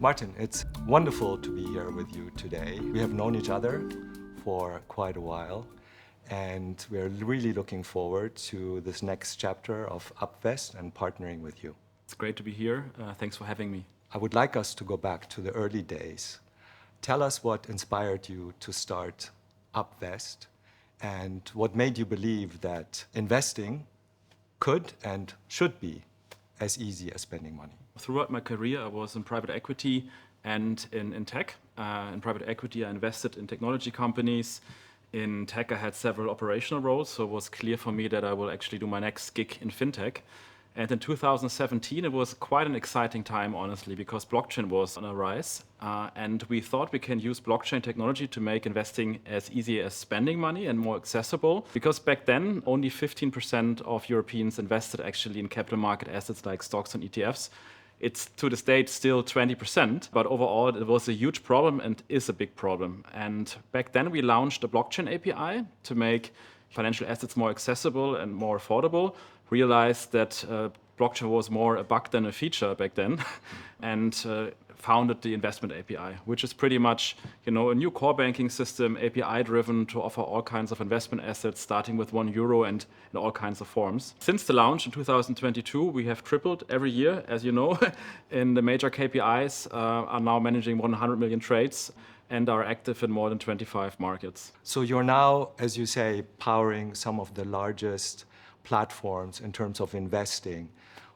Martin, it's wonderful to be here with you today. We have known each other for quite a while, and we're really looking forward to this next chapter of Upvest and partnering with you. It's great to be here. Thanks for having me. I would like us to go back to the early days. Tell us what inspired you to start Upvest and what made you believe that investing could and should be as easy as spending money. Throughout my career, I was in private equity and in tech. In private equity, I invested in technology companies. In tech, I had several operational roles, so it was clear for me that I will actually do my next gig in fintech. And in 2017, it was quite an exciting time, honestly, because blockchain was on a rise. And we thought we can use blockchain technology to make investing as easy as spending money and more accessible. Because back then, only 15% of Europeans invested actually in capital market assets like stocks and ETFs. It's to this date still 20%, but overall it was a huge problem and is a big problem. And back then we launched a blockchain API to make financial assets more accessible and more affordable. Realized that blockchain was more a bug than a feature back then, and founded the investment API, which is pretty much a new core banking system, API driven, to offer all kinds of investment assets, starting with €1 and in all kinds of forms. Since the launch in 2022, we have tripled every year, as you know, and the major KPIs are now managing 100 million trades and are active in more than 25 markets. So you're now, as you say, powering some of the largest platforms in terms of investing.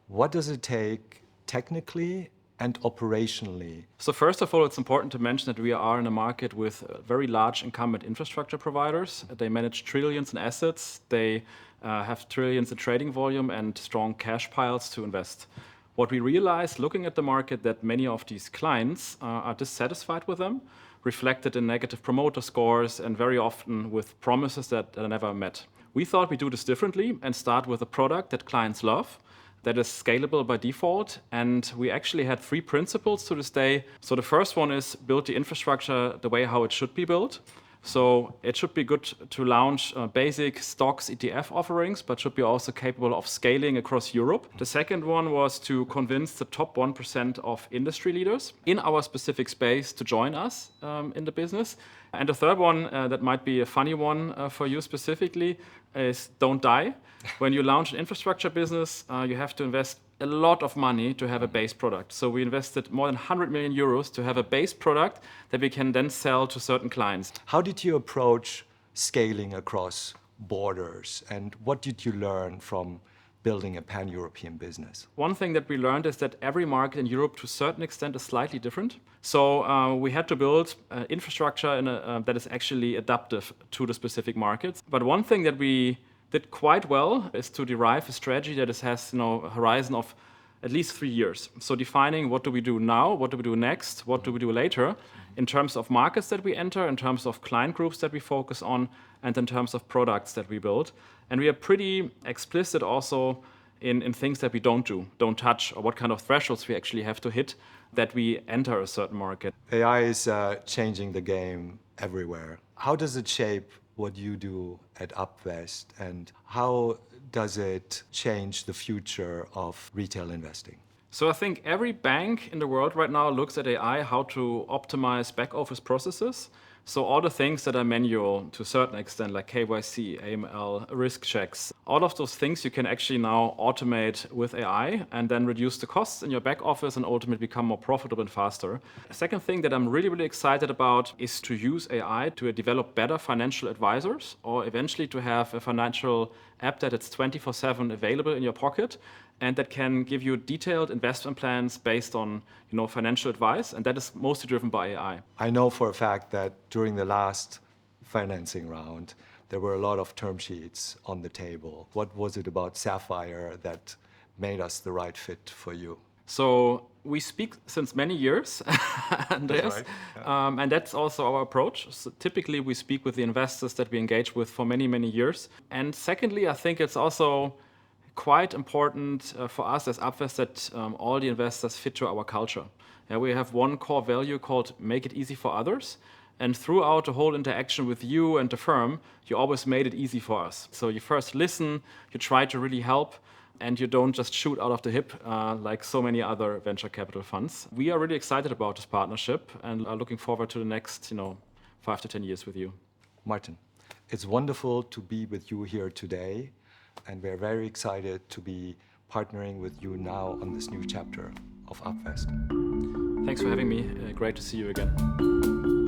What does it take technically and operationally? So first of all, it's important to mention that we are in a market with very large incumbent infrastructure providers. They manage trillions in assets. They have trillions in trading volume and strong cash piles to invest. What we realized looking at the market, that many of these clients are dissatisfied with them, reflected in negative promoter scores and very often with promises that are never met. We thought we'd do this differently and start with a product that clients love, that is scalable by default. And we actually had 3 principles to this day. So the first one is build the infrastructure the way how it should be built. So it should be good to launch basic stocks ETF offerings, but should be also capable of scaling across Europe. The second one was to convince the top 1% of industry leaders in our specific space to join us in the business. And the third one, that might be a funny one for you specifically, is don't die. When you launch an infrastructure business, you have to invest a lot of money to have a base product. So we invested more than 100 million euros to have a base product that we can then sell to certain clients. How did you approach scaling across borders, and what did you learn from building a pan-European business? One thing that we learned is that every market in Europe to a certain extent is slightly different. So we had to build infrastructure that is actually adaptive to the specific markets. But one thing that we did quite well is to derive a strategy that has a horizon of at least 3 years. So defining what do we do now, what do we do next, what do we do later, in terms of markets that we enter, in terms of client groups that we focus on, and in terms of products that we build. And we are pretty explicit also in things that we don't touch, or what kind of thresholds we actually have to hit that we enter a certain market. AI is changing the game everywhere. How does it shape what you do at Upvest, and how does it change the future of retail investing? So I think every bank in the world right now looks at AI, how to optimize back office processes. So all the things that are manual to a certain extent, like KYC, AML, risk checks, all of those things you can actually now automate with AI and then reduce the costs in your back office and ultimately become more profitable and faster. A second thing that I'm really excited about is to use AI to develop better financial advisors, or eventually to have a financial app that it's 24/7 available in your pocket and that can give you detailed investment plans based on financial advice, and that is mostly driven by AI. I know for a fact that during the last financing round, there were a lot of term sheets on the table. What was it about Sapphire that made us the right fit for you? So we speak since many years, Andreas, right. Yeah. And that's also our approach. So typically, we speak with the investors that we engage with for many years. And secondly, I think it's also quite important for us as Upvest that all the investors fit to our culture. Yeah, we have one core value called make it easy for others. And throughout the whole interaction with you and the firm, you always made it easy for us. So you first listen, you try to really help, and you don't just shoot out of the hip like so many other venture capital funds. We are really excited about this partnership and are looking forward to the next 5 to 10 years with you. Martin, it's wonderful to be with you here today, and we're very excited to be partnering with you now on this new chapter of Upvest. Thanks for having me. Great to see you again.